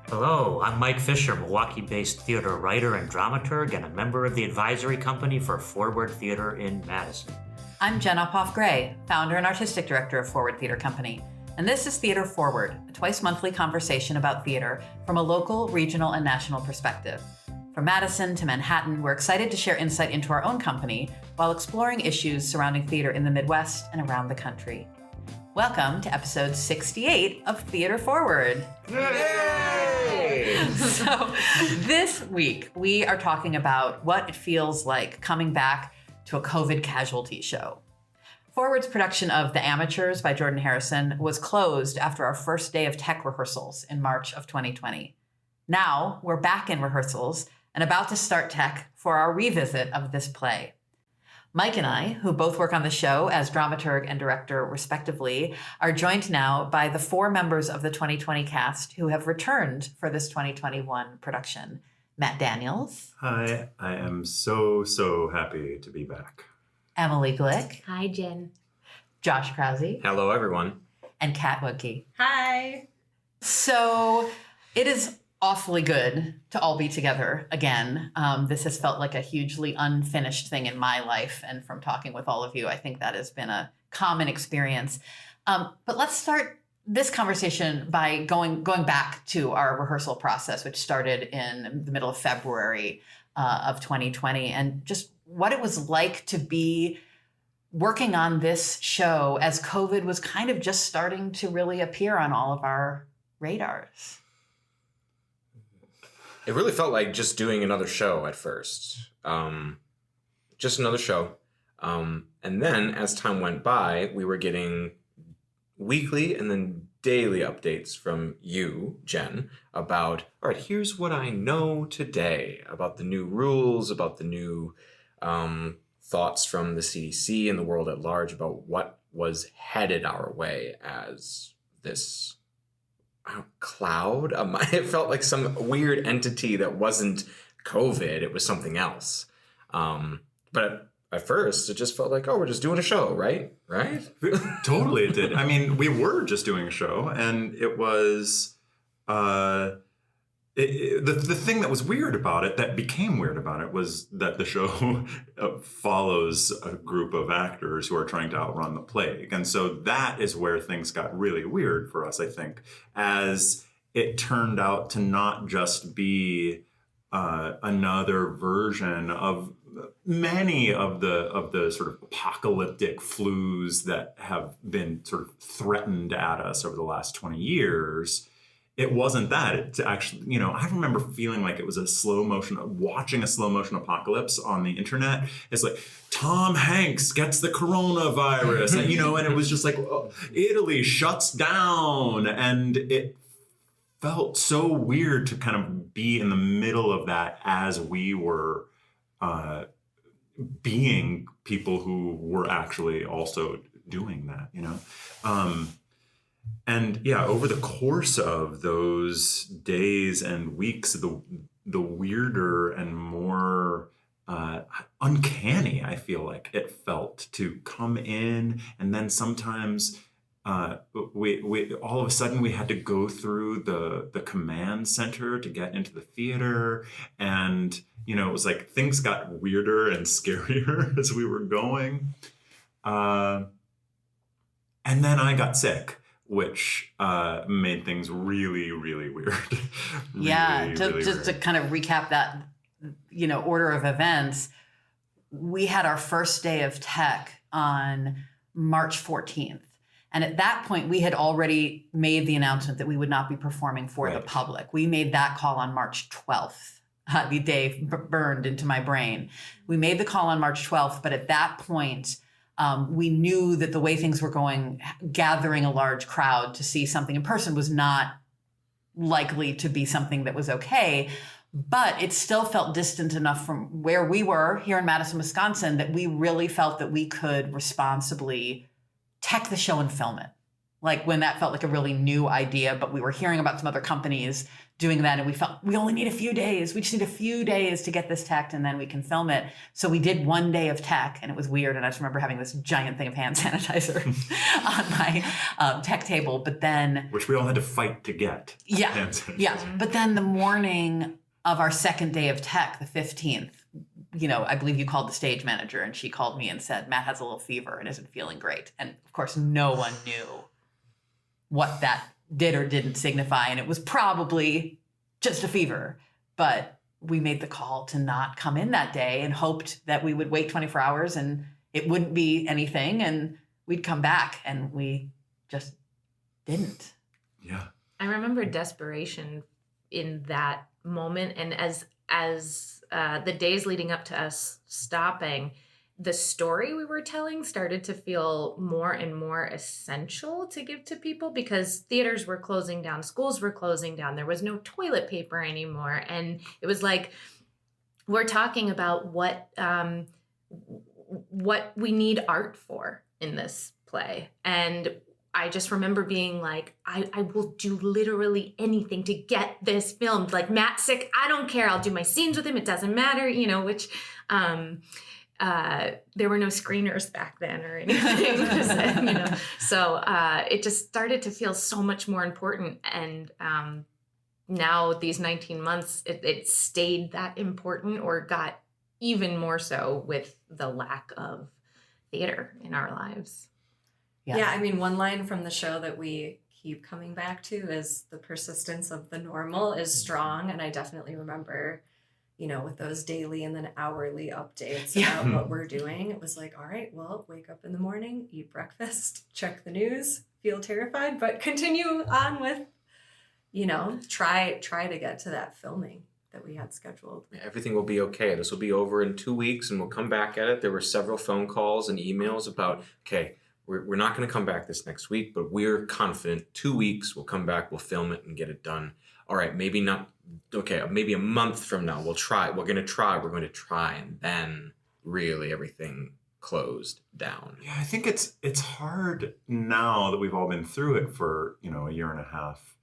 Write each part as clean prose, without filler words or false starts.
Hello, I'm Mike Fisher, Milwaukee-based theater writer and dramaturg and a member of the advisory company for Forward Theater in Madison. I'm Jen Uphoff-Gray, founder and artistic director of Forward Theater Company, and this is Theater Forward, a twice-monthly conversation about theater from a local, regional, and national perspective. From Madison to Manhattan, we're excited to share insight into our own company while exploring issues surrounding theater in the Midwest and around the country. Welcome to episode 68 of Theater Forward. Yay! So this week, we are talking about what it feels like coming back to a COVID casualty show. Forward's production of The Amateurs by Jordan Harrison was closed after our first day of tech rehearsals in March of 2020. Now we're back in rehearsals and about to start tech for our revisit of this play. Mike and I, who both work on the show as dramaturg and director respectively, are joined now by the four members of the 2020 cast who have returned for this 2021 production. Matt Daniels. Hi, I am so happy to be back. Emily Glick. Hi, Jen. Josh Krause. Hello, everyone. And Kat Wodtke. Hi. So it is awfully good to all be together again. This has felt like a hugely unfinished thing in my life. And from talking with all of you, I think that has been a common experience. But let's start this conversation by going back to our rehearsal process, which started in the middle of February of 2020, and just what it was like to be working on this show as COVID was kind of just starting to really appear on all of our radars. It really felt like just doing another show at first. Just another show. And then as time went by, we were getting weekly and then daily updates from you, Jen, about, all right, here's what I know today about the new rules, about the new thoughts from the CDC and the world at large about what was headed our way as this cloud. It felt like some weird entity that wasn't COVID. It was something else. But at first, it just felt like, oh, we're just doing a show, right? Right? Totally, it did. I mean, we were just doing a show, and it was the thing that was weird about it, that became weird about it, was that the show follows a group of actors who are trying to outrun the plague. And so that is where things got really weird for us, I think, as it turned out to not just be another version of many of the sort of apocalyptic flus that have been sort of threatened at us over the last 20 years. It wasn't that. It's actually, I remember feeling like it was watching a slow motion apocalypse on the internet. It's like, Tom Hanks gets the coronavirus, and it was just like, Italy shuts down. And it felt so weird to kind of be in the middle of that as we were being people who were actually also doing that, And yeah, over the course of those days and weeks, the weirder and more uncanny, I feel like it felt to come in, and then sometimes we all of a sudden we had to go through the command center to get into the theater, and it was like things got weirder and scarier as we were going, and then I got sick, which made things really, really weird. To kind of recap that, order of events, we had our first day of tech on March 14th. And at that point, we had already made the announcement that we would not be performing for the public. We made that call on March 12th. The day burned into my brain. We made the call on March 12th, but at that point, we knew that the way things were going, gathering a large crowd to see something in person was not likely to be something that was okay. But it still felt distant enough from where we were here in Madison, Wisconsin, that we really felt that we could responsibly tech the show and film it. Like when that felt like a really new idea, but we were hearing about some other companies doing that and we felt we only need a few days. We just need a few days to get this tech and then we can film it. So we did one day of tech and it was weird. And I just remember having this giant thing of hand sanitizer on my tech table, but then... Which we all had to fight to get. Yeah, yeah. But then the morning of our second day of tech, the 15th, I believe you called the stage manager and she called me and said, Matt has a little fever and isn't feeling great. And of course, no one knew what that did or didn't signify. And it was probably just a fever. But we made the call to not come in that day and hoped that we would wait 24 hours and it wouldn't be anything and we'd come back. And we just didn't. Yeah. I remember desperation in that moment. And as the days leading up to us stopping, the story we were telling started to feel more and more essential to give to people because theaters were closing down, schools were closing down, there was no toilet paper anymore. And it was like, we're talking about what we need art for in this play. And I just remember being like, I will do literally anything to get this filmed. Like, Matt's sick, I don't care. I'll do my scenes with him. It doesn't matter, which there were no screeners back then or anything. So it just started to feel so much more important. And now these 19 months, it stayed that important or got even more so with the lack of theater in our lives. Yeah, I mean, one line from the show that we keep coming back to is the persistence of the normal is strong. And I definitely remember, with those daily and then hourly updates about what we're doing, it was like, all right, well, wake up in the morning, eat breakfast, check the news, feel terrified, but continue on with, try to get to that filming that we had scheduled. Everything will be okay. This will be over in 2 weeks and we'll come back at it. There were several phone calls and emails about, okay, we're not going to come back this next week, but we're confident 2 weeks we'll come back, we'll film it and get it done. All right, maybe not. Okay, maybe a month from now we'll try. We're going to try. And then really everything closed down. Yeah, I think it's hard now that we've all been through it for, a year and a half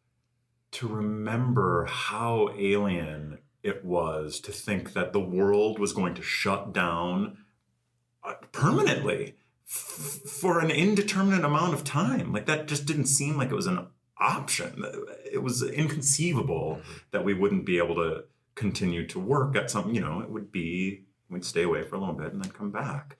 to remember how alien it was to think that the world was going to shut down permanently for an indeterminate amount of time. Like, that just didn't seem like it was an option. It was inconceivable that we wouldn't be able to continue to work at something. It would be, we'd stay away for a little bit and then come back.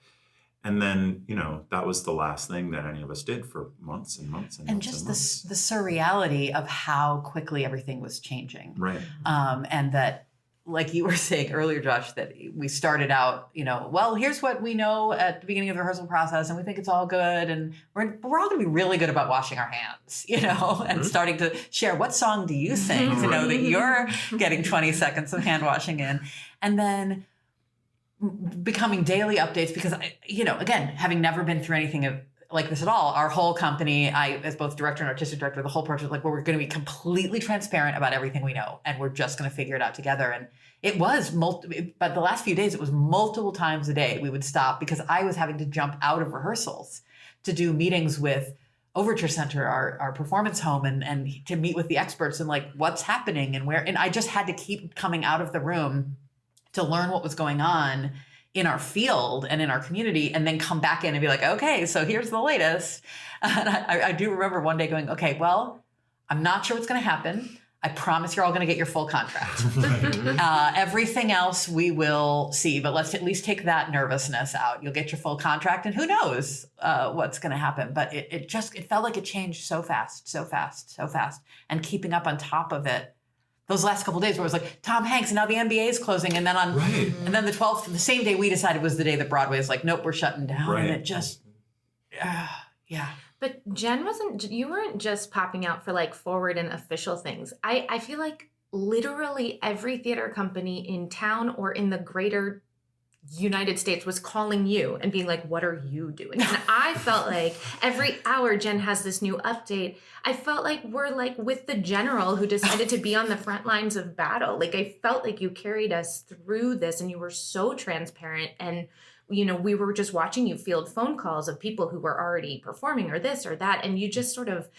And then, that was the last thing that any of us did for months and months and And months just and months. the surreality of how quickly everything was changing. Right. And that, like you were saying earlier, Josh, that we started out, well, here's what we know at the beginning of the rehearsal process, and we think it's all good, and we're all going to be really good about washing our hands, and starting to share, what song do you sing to know that you're getting 20 seconds of hand washing in, and then becoming daily updates because, again, having never been through anything like this at all, our whole company, I, as both director and artistic director, the whole project, like, we're going to be completely transparent about everything we know, and we're just going to figure it out together. And it was but the last few days, it was multiple times a day we would stop because I was having to jump out of rehearsals to do meetings with Overture Center, our performance home, and to meet with the experts and like what's happening and where. And I just had to keep coming out of the room to learn what was going on in our field and in our community, and then come back in and be like, okay, so here's the latest. And I do remember one day going, okay, well, I'm not sure what's going to happen. I promise you're all going to get your full contract. Everything else we will see, but let's at least take that nervousness out. You'll get your full contract, and who knows what's going to happen. But it felt like it changed so fast. And keeping up on top of it, those last couple of days where it was like, Tom Hanks, and now the NBA is closing. And then and then the 12th, the same day we decided was the day that Broadway is like, nope, we're shutting down. Right. And it just, yeah. But Jen, you weren't just popping out for like forward and official things. I feel like literally every theater company in town or in the greater United States was calling you and being like, what are you doing? And I felt like every hour Jen has this new update. I felt like we're like with the general who decided to be on the front lines of battle. Like, I felt like you carried us through this and you were so transparent. And we were just watching you field phone calls of people who were already performing or this or that. And you just sort of,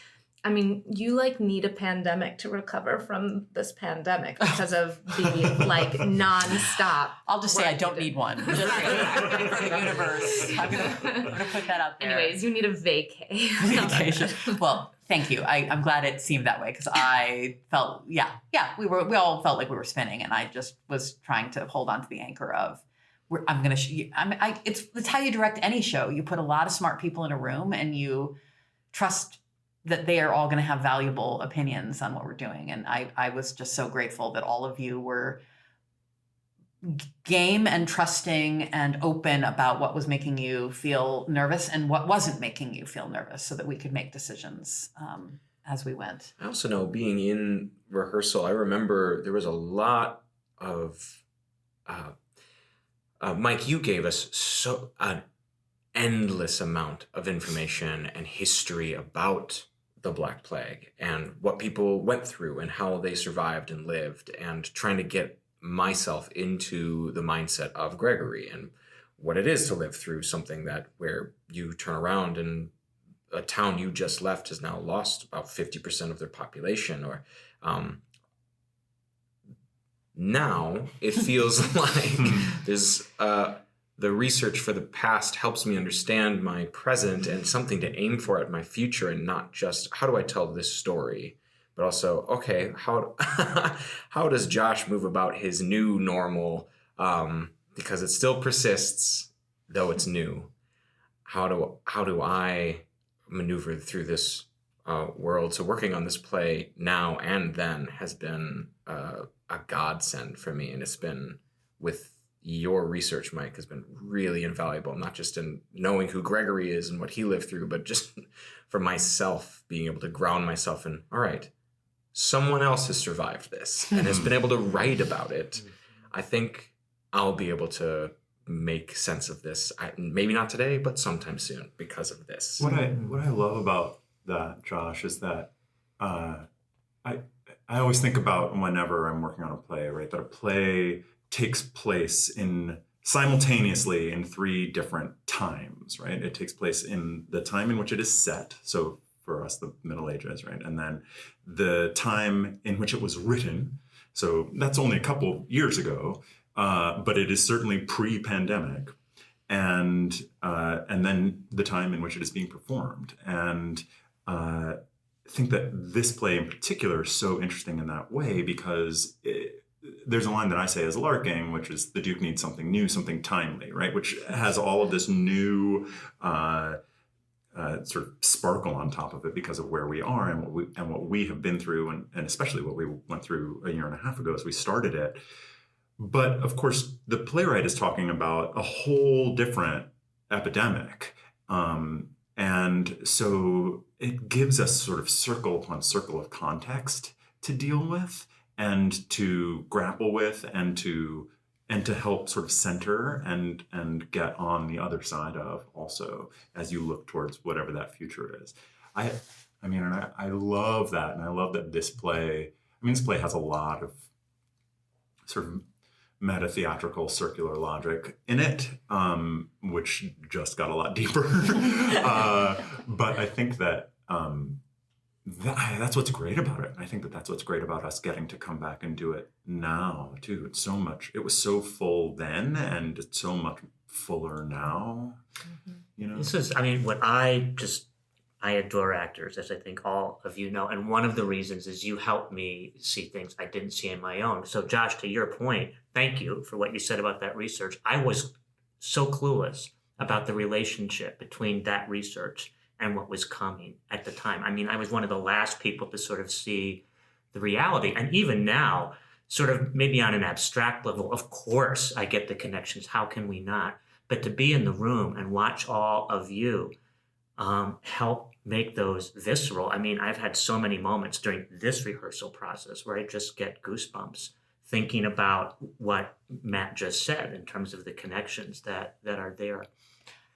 you like need a pandemic to recover from this pandemic because of the like nonstop. I'll just say I don't need one. Just for the universe. I'm gonna put that out there. Anyways, you need a vacation. Well, thank you. I'm glad it seemed that way because I felt, we all felt like we were spinning, and I just was trying to hold on to the anchor of, it's how you direct any show. You put a lot of smart people in a room, and you trust that they are all going to have valuable opinions on what we're doing. And I was just so grateful that all of you were game and trusting and open about what was making you feel nervous and what wasn't making you feel nervous, so that we could make decisions as we went. I also know, being in rehearsal, I remember there was a lot of, Mike, you gave us an endless amount of information and history about the Black Plague and what people went through and how they survived and lived, and trying to get myself into the mindset of Gregory and what it is to live through something that where you turn around and a town you just left has now lost about 50% of their population. Or now it feels like there's the research for the past helps me understand my present and something to aim for at my future, and not just how do I tell this story, but also, okay, how does Josh move about his new normal, because it still persists, though it's new. How do I maneuver through this world? So working on this play now and then has been a godsend for me, and it's been with your research, Mike, has been really invaluable, not just in knowing who Gregory is and what he lived through, but just for myself, being able to ground myself in, all right, someone else has survived this and has been able to write about it. I think I'll be able to make sense of this. Maybe not today, but sometime soon because of this. What I love about that, Josh, is that I always think about whenever I'm working on a play, right, that a play takes place simultaneously in 3 different times, right? It takes place in the time in which it is set, so for us, the Middle Ages, right? And then the time in which it was written, so that's only a couple years ago, but it is certainly pre-pandemic, and then the time in which it is being performed. And I think that this play in particular is so interesting in that way, because there's a line that I say as Larking, which is the Duke needs something new, something timely, right? Which has all of this new sort of sparkle on top of it because of where we are and what we have been through, and especially what we went through a year and a half ago as we started it. But of course, the playwright is talking about a whole different epidemic. And so it gives us sort of circle upon circle of context to deal with and to grapple with and to help sort of center and get on the other side of also as you look towards whatever that future is. I love that. And I love that this play has a lot of sort of meta theatrical circular logic in it, which just got a lot deeper. But I think that that's what's great about it. I think that that's what's great about us getting to come back and do it now too. It was so full then, and it's so much fuller now. Mm-hmm. This is, I adore actors, as I think all of you know. And one of the reasons is you helped me see things I didn't see in my own. So Josh, to your point, thank you for what you said about that research. I was so clueless about the relationship between that research and what was coming at the time. I was one of the last people to sort of see the reality. And even now, sort of maybe on an abstract level, of course, I get the connections. How can we not? But to be in the room and watch all of you help make those visceral. I've had so many moments during this rehearsal process where I just get goosebumps thinking about what Matt just said in terms of the connections that are there.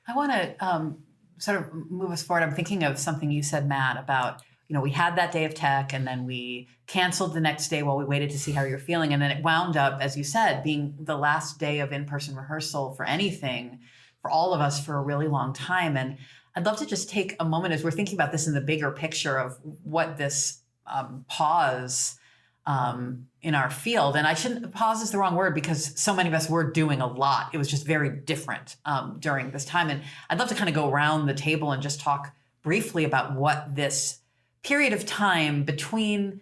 I want to sort of move us forward. I'm thinking of something you said, Matt, about, we had that day of tech and then we canceled the next day while we waited to see how you're feeling. And then it wound up, as you said, being the last day of in-person rehearsal for anything for all of us for a really long time. And I'd love to just take a moment as we're thinking about this in the bigger picture of what this pause in our field. And I shouldn't, pause is the wrong word because so many of us were doing a lot. It was just very different during this time. And I'd love to kind of go around the table and just talk briefly about what this period of time between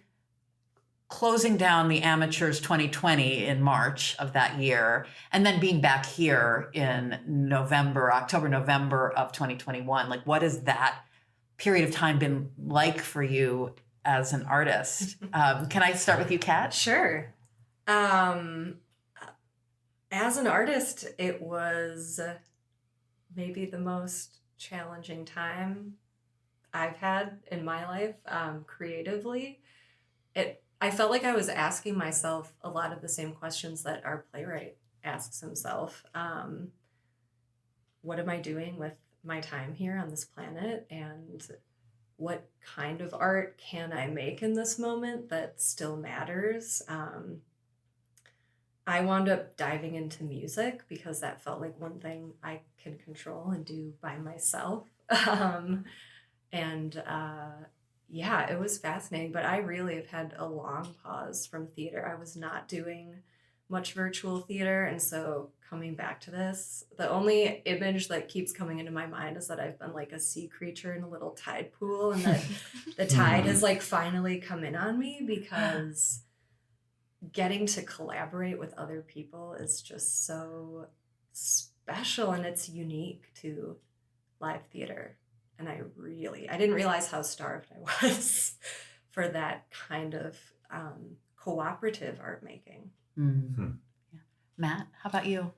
closing down the Amateurs 2020 in March of that year, and then being back here in October, November of 2021. Like, what has that period of time been like for you as an artist? Can I start with you, Kat? Sure. As an artist, it was maybe the most challenging time I've had in my life creatively. I felt like I was asking myself a lot of the same questions that our playwright asks himself. What am I doing with my time here on this planet? And what kind of art can I make in this moment that still matters? I wound up diving into music because that felt like one thing I can control and do by myself. Yeah, it was fascinating, but I really have had a long pause from theater. I was not doing much virtual theater, and so coming back to this, the only image that keeps coming into my mind is that I've been like a sea creature in a little tide pool, and that the tide has like finally come in on me, because getting to collaborate with other people is just so special, and it's unique to live theater. And I didn't realize how starved I was for that kind of cooperative art making. Yeah. Matt, how about you?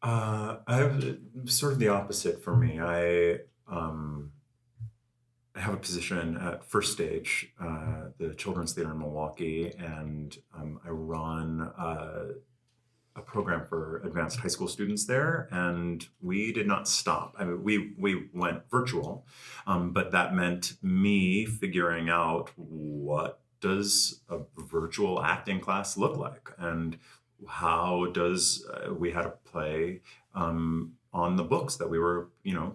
I have sort of the opposite for me. I have a position at First Stage, the Children's Theater in Milwaukee, and I run a program for advanced high school students there, and we did not stop. I mean, we went virtual, but that meant me figuring out, what does a virtual acting class look like, and how does we had to play on the books that we were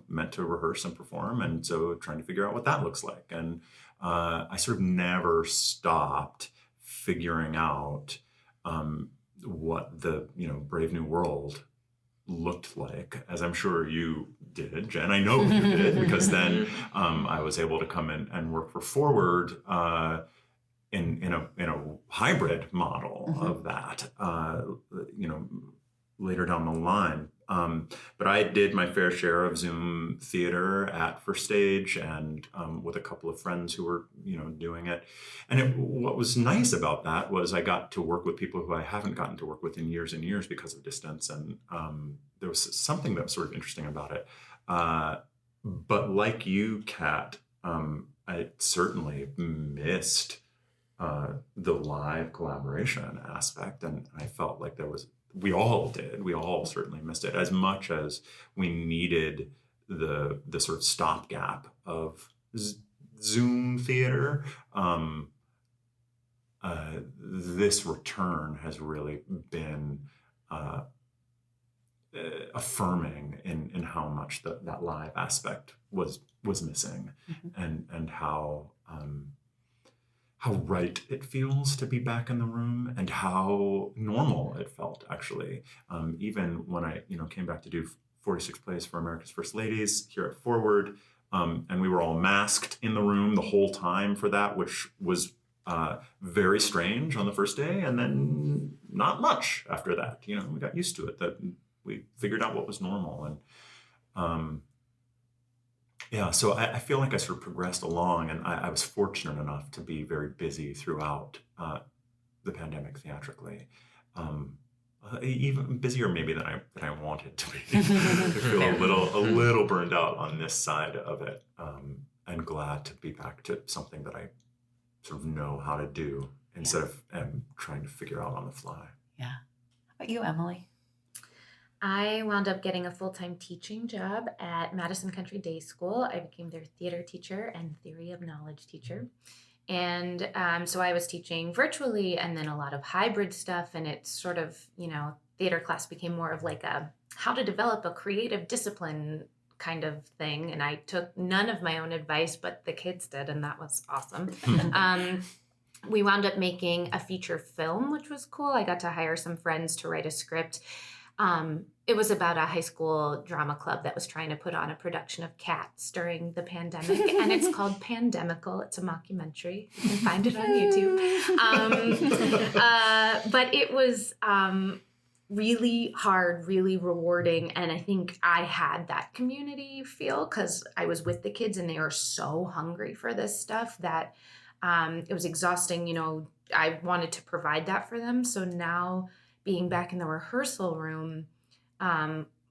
meant to rehearse and perform, and so trying to figure out what that looks like. And I sort of never stopped figuring out what the Brave New World looked like, as I'm sure you did, Jen. I know you did, because then I was able to come in and work for Forward in a hybrid model of that, later down the line. But I did my fair share of Zoom theater at First Stage, and with a couple of friends who were, doing it. And what was nice about that was I got to work with people who I haven't gotten to work with in years and years because of distance. And there was something that was sort of interesting about it. But like you, Kat, I certainly missed the live collaboration aspect. And I felt like we all did. We all certainly missed it as much as we needed the sort of stopgap of Zoom theater. This return has really been affirming in how much that live aspect was missing, and how right it feels to be back in the room, and how normal it felt, actually. Even when I came back to do 46 plays for America's First Ladies here at Forward, and we were all masked in the room the whole time for that, which was very strange on the first day, and then not much after that. We got used to it, that we figured out what was normal. And yeah, so I feel like I sort of progressed along, and I was fortunate enough to be very busy throughout the pandemic theatrically. Even busier maybe than I wanted to be. I feel a little burned out on this side of it, and glad to be back to something that I sort of know how to do instead of trying to figure out on the fly. Yeah. How about you, Emily? I wound up getting a full-time teaching job at Madison Country Day School. I became their theater teacher and theory of knowledge teacher. And so I was teaching virtually, and then a lot of hybrid stuff. And it's sort of, theater class became more of like a how to develop a creative discipline kind of thing. And I took none of my own advice, but the kids did, and that was awesome. We wound up making a feature film, which was cool. I got to hire some friends to write a script. It was about a high school drama club that was trying to put on a production of Cats during the pandemic, and it's called Pandemical. It's a mockumentary. You can find it on YouTube. But it was really hard, really rewarding, and I think I had that community feel because I was with the kids and they were so hungry for this stuff that it was exhausting. You know, I wanted to provide that for them. So now being back in the rehearsal room,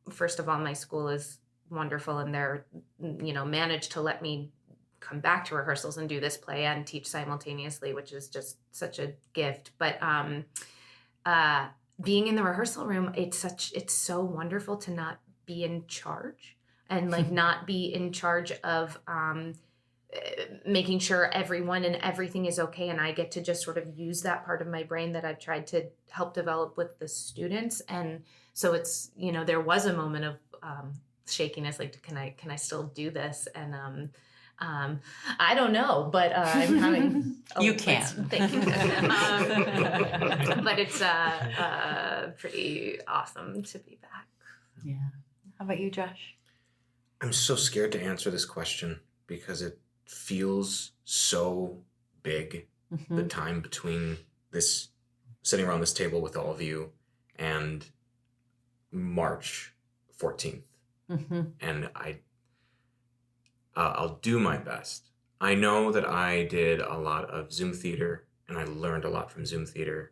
first of all, my school is wonderful and they're, you know, managed to let me come back to rehearsals and do this play and teach simultaneously, which is just such a gift. But being in the rehearsal room, it's so wonderful to not be in charge and like not be in charge of making sure everyone and everything is okay. And I get to just sort of use that part of my brain that I've tried to help develop with the students. And so it's, you know, there was a moment of shakiness, like, can I still do this? And I don't know, but I'm having. You can. Thank you. But it's pretty awesome to be back. Yeah. How about you, Josh? I'm so scared to answer this question because it feels so big. Mm-hmm. The time between this sitting around this table with all of you and March 14th. Mm-hmm. And I'll do my best. I know that I did a lot of Zoom theater and I learned a lot from Zoom theater.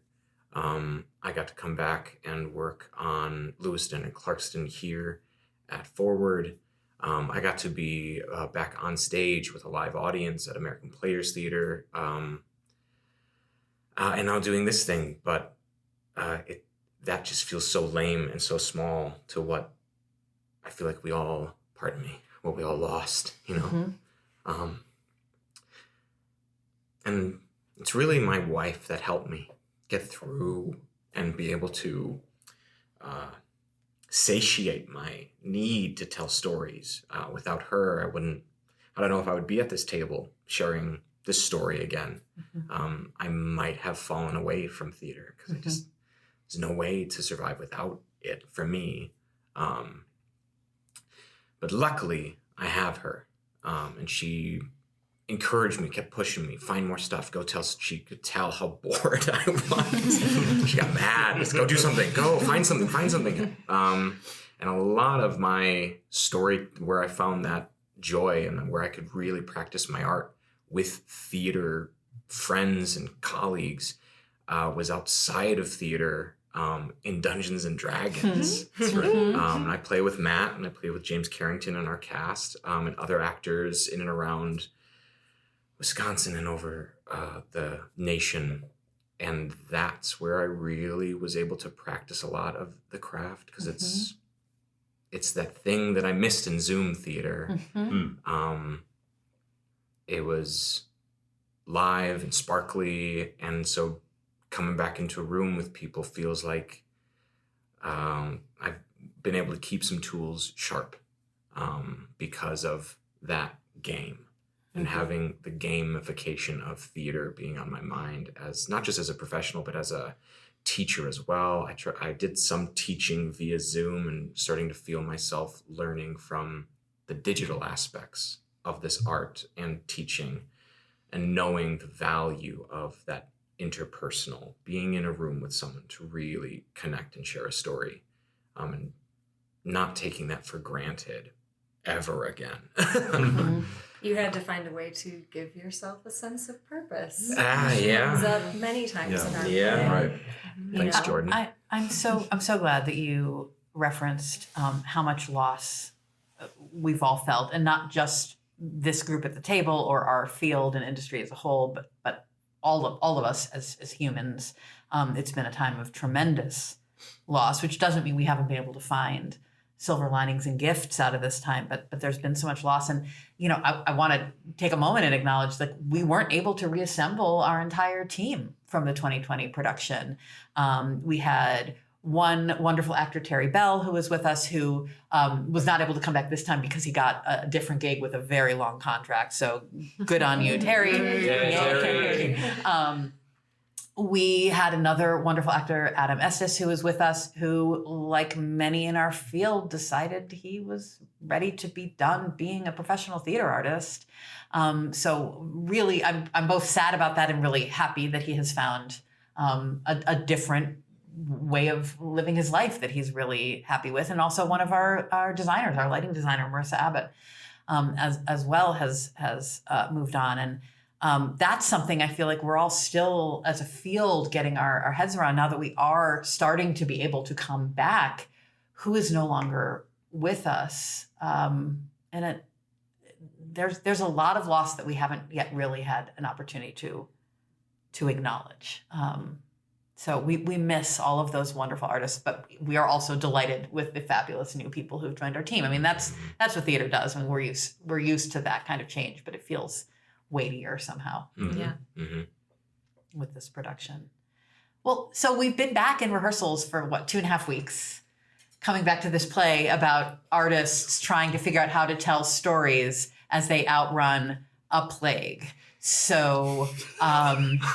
I got to come back and work on Lewiston and Clarkston here at Forward. I got to be back on stage with a live audience at American Players Theater. And now doing this thing, but that just feels so lame and so small to what I feel like we all, what we all lost, you know? Mm-hmm. And it's really my wife that helped me get through and be able to satiate my need to tell stories. Without her, I don't know if I would be at this table sharing this story again. Mm-hmm. I might have fallen away from theater because there's no way to survive without it for me. But luckily I have her. And she encouraged me, kept pushing me, find more stuff, she could tell how bored I was. She got mad, let's go do something, go find something. And a lot of my story where I found that joy and where I could really practice my art with theater friends and colleagues was outside of theater in Dungeons and Dragons. And I play with Matt and I play with James Carrington in our cast and other actors in and around Wisconsin and over the nation. And that's where I really was able to practice a lot of the craft because it's that thing that I missed in Zoom theater. It was live and sparkly, and so coming back into a room with people feels like I've been able to keep some tools sharp because of that game and having the gamification of theater being on my mind as not just as a professional, but as a teacher as well. I did some teaching via Zoom and starting to feel myself learning from the digital aspects of this art and teaching and knowing the value of that interpersonal, being in a room with someone to really connect and share a story, and not taking that for granted ever again. You had to find a way to give yourself a sense of purpose. Yeah. Comes up many times in our play. Right. Thanks, know, Jordan. I'm so glad that you referenced how much loss we've all felt, and not just this group at the table or our field and industry as a whole, but all of us as humans. It's been a time of tremendous loss, which doesn't mean we haven't been able to find silver linings and gifts out of this time, but there's been so much loss. And, you know, I want to take a moment and acknowledge that we weren't able to reassemble our entire team from the 2020 production. We had one wonderful actor, Terry Bell, who was with us, who was not able to come back this time because he got a different gig with a very long contract. So good on you, Terry. Terry. We had another wonderful actor, Adam Estes, who was with us, who, like many in our field, decided he was ready to be done being a professional theater artist. So really, I'm both sad about that and really happy that he has found a different way of living his life that he's really happy with. And also one of our designers, our lighting designer, Marissa Abbott, as well has moved on. And that's something I feel like we're all still, as a field, getting our heads around now that we are starting to be able to come back. Who is no longer with us? And there's a lot of loss that we haven't yet really had an opportunity to acknowledge. So we miss all of those wonderful artists, but we are also delighted with the fabulous new people who've joined our team. I mean, that's what theater does. I mean, we're used to that kind of change, but it feels weightier somehow. Mm-hmm. Yeah. Mm-hmm. With this production. Well, so we've been back in rehearsals for 2.5 weeks, coming back to this play about artists trying to figure out how to tell stories as they outrun a plague. So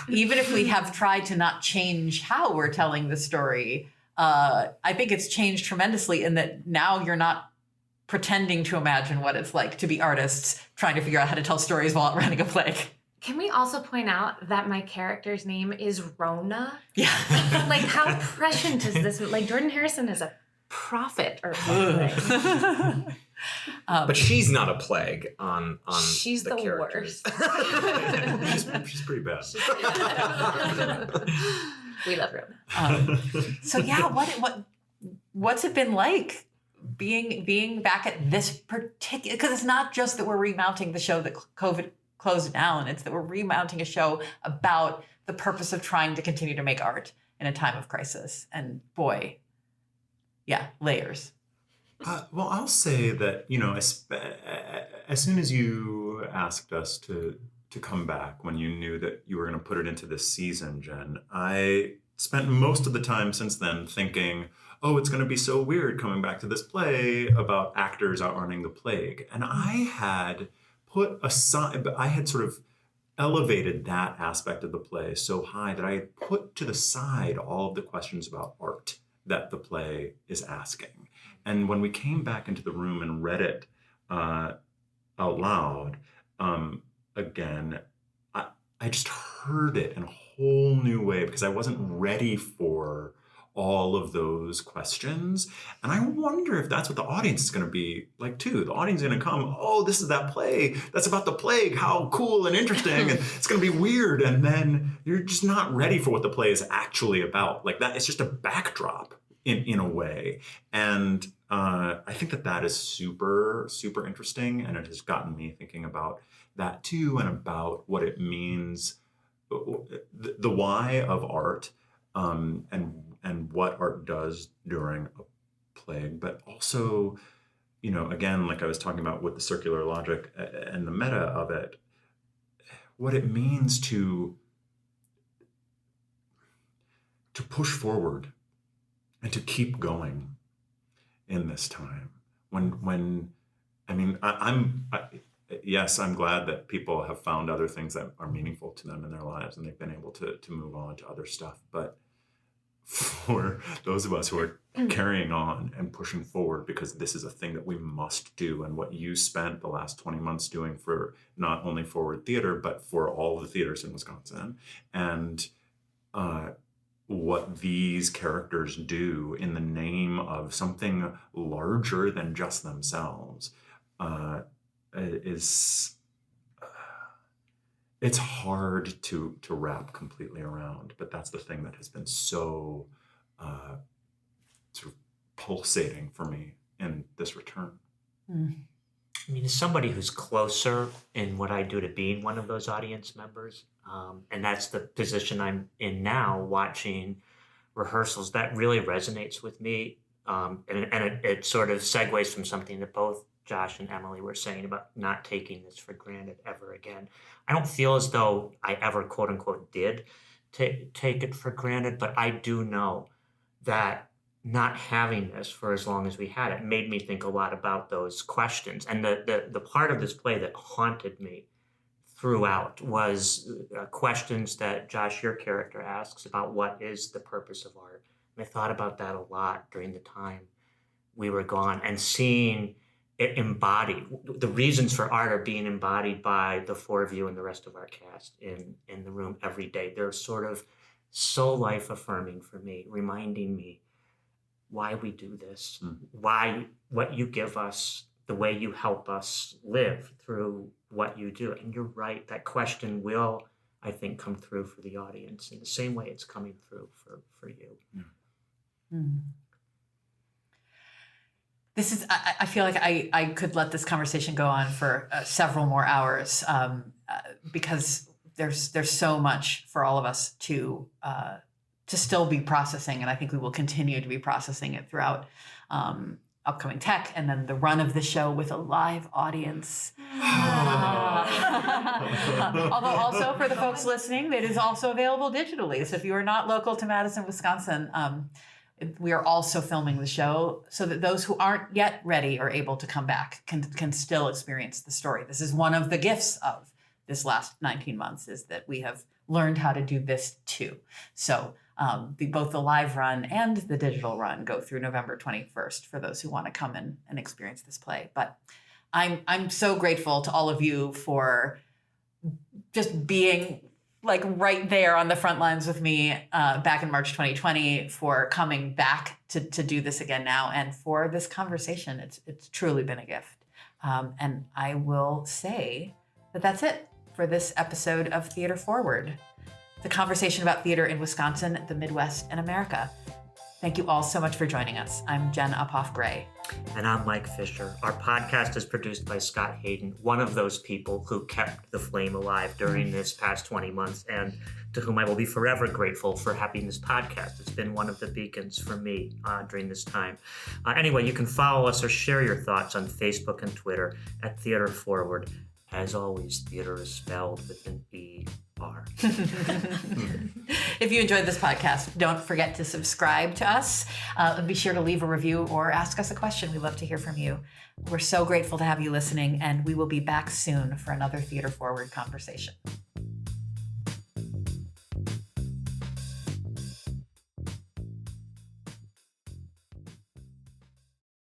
even if we have tried to not change how we're telling the story, I think it's changed tremendously in that now you're not pretending to imagine what it's like to be artists trying to figure out how to tell stories while outrunning a plague. Can we also point out that my character's name is Rona? Yeah. Like, how prescient is this? Like, Jordan Harrison is a prophet or something. But she's not a plague on She's the characters. worst. She's pretty bad. We love Rona. So yeah, what's it been like being back at this particular? Because it's not just that we're remounting the show that COVID closed down; it's that we're remounting a show about the purpose of trying to continue to make art in a time of crisis. And boy, yeah, layers. Well, I'll say that, as soon as you asked us to come back, when you knew that you were going to put it into this season, Jen, I spent most of the time since then thinking, oh, it's going to be so weird coming back to this play about actors outrunning the plague. And I had sort of elevated that aspect of the play so high that I had put to the side all of the questions about art that the play is asking. And when we came back into the room and read it out loud, again, I just heard it in a whole new way because I wasn't ready for all of those questions. And I wonder if that's what the audience is going to be like too. The audience is going to come, oh, this is that play that's about the plague. How cool and interesting. And it's going to be weird. And then you're just not ready for what the play is actually about. Like that, it's just a backdrop in a way. And I think that is super, super interesting. And it has gotten me thinking about that too, and about what it means, the why of art, and what art does during a plague, but also, again, like I was talking about with the circular logic and the meta of it, what it means to push forward and to keep going in this time. Yes, I'm glad that people have found other things that are meaningful to them in their lives and they've been able to move on to other stuff. But for those of us who are carrying on and pushing forward because this is a thing that we must do, and what you spent the last 20 months doing for not only Forward Theater, but for all the theaters in Wisconsin, and what these characters do in the name of something larger than just themselves, it's hard to wrap completely around, but that's the thing that has been so sort of pulsating for me in this return. I mean, as somebody who's closer in what I do to being one of those audience members, and that's the position I'm in now, watching rehearsals, that really resonates with me. And it sort of segues from something that both Josh and Emily were saying about not taking this for granted ever again. I don't feel as though I ever, quote unquote, did take it for granted, but I do know that not having this for as long as we had it made me think a lot about those questions. And the part of this play that haunted me throughout was questions that Josh, your character, asks about what is the purpose of art. And I thought about that a lot during the time we were gone, and seeing it embodied. The reasons for art are being embodied by the four of you and the rest of our cast in the room every day. They're sort of so life affirming for me, reminding me why we do this, why, what you give us, the way you help us live through what you do. And you're right, that question will, I think, come through for the audience in the same way it's coming through for you. This is, I feel like I could let this conversation go on for several more hours because there's so much for all of us to still be processing. And I think we will continue to be processing it throughout upcoming tech and then the run of the show with a live audience. Although also for the folks listening, it is also available digitally. So if you are not local to Madison, Wisconsin, we are also filming the show so that those who aren't yet ready or able to come back can still experience the story. This is one of the gifts of this last 19 months, is that we have learned how to do this too. So both the live run and the digital run go through November 21st for those who want to come in and experience this play. But I'm so grateful to all of you for just being like right there on the front lines with me back in March 2020, for coming back to do this again now, and for this conversation. It's truly been a gift. And I will say that that's it for this episode of Theater Forward, the conversation about theater in Wisconsin, the Midwest, and America. Thank you all so much for joining us. I'm Jen Uphoff-Gray. And I'm Mike Fisher. Our podcast is produced by Scott Hayden, one of those people who kept the flame alive during this past 20 months, and to whom I will be forever grateful for having this podcast. It's been one of the beacons for me during this time. Anyway, you can follow us or share your thoughts on Facebook and Twitter at Theater Forward. As always, theater is spelled with an E-R. If you enjoyed this podcast, don't forget to subscribe to us. Be sure to leave a review or ask us a question. We love to hear from you. We're so grateful to have you listening, and we will be back soon for another Theater Forward conversation.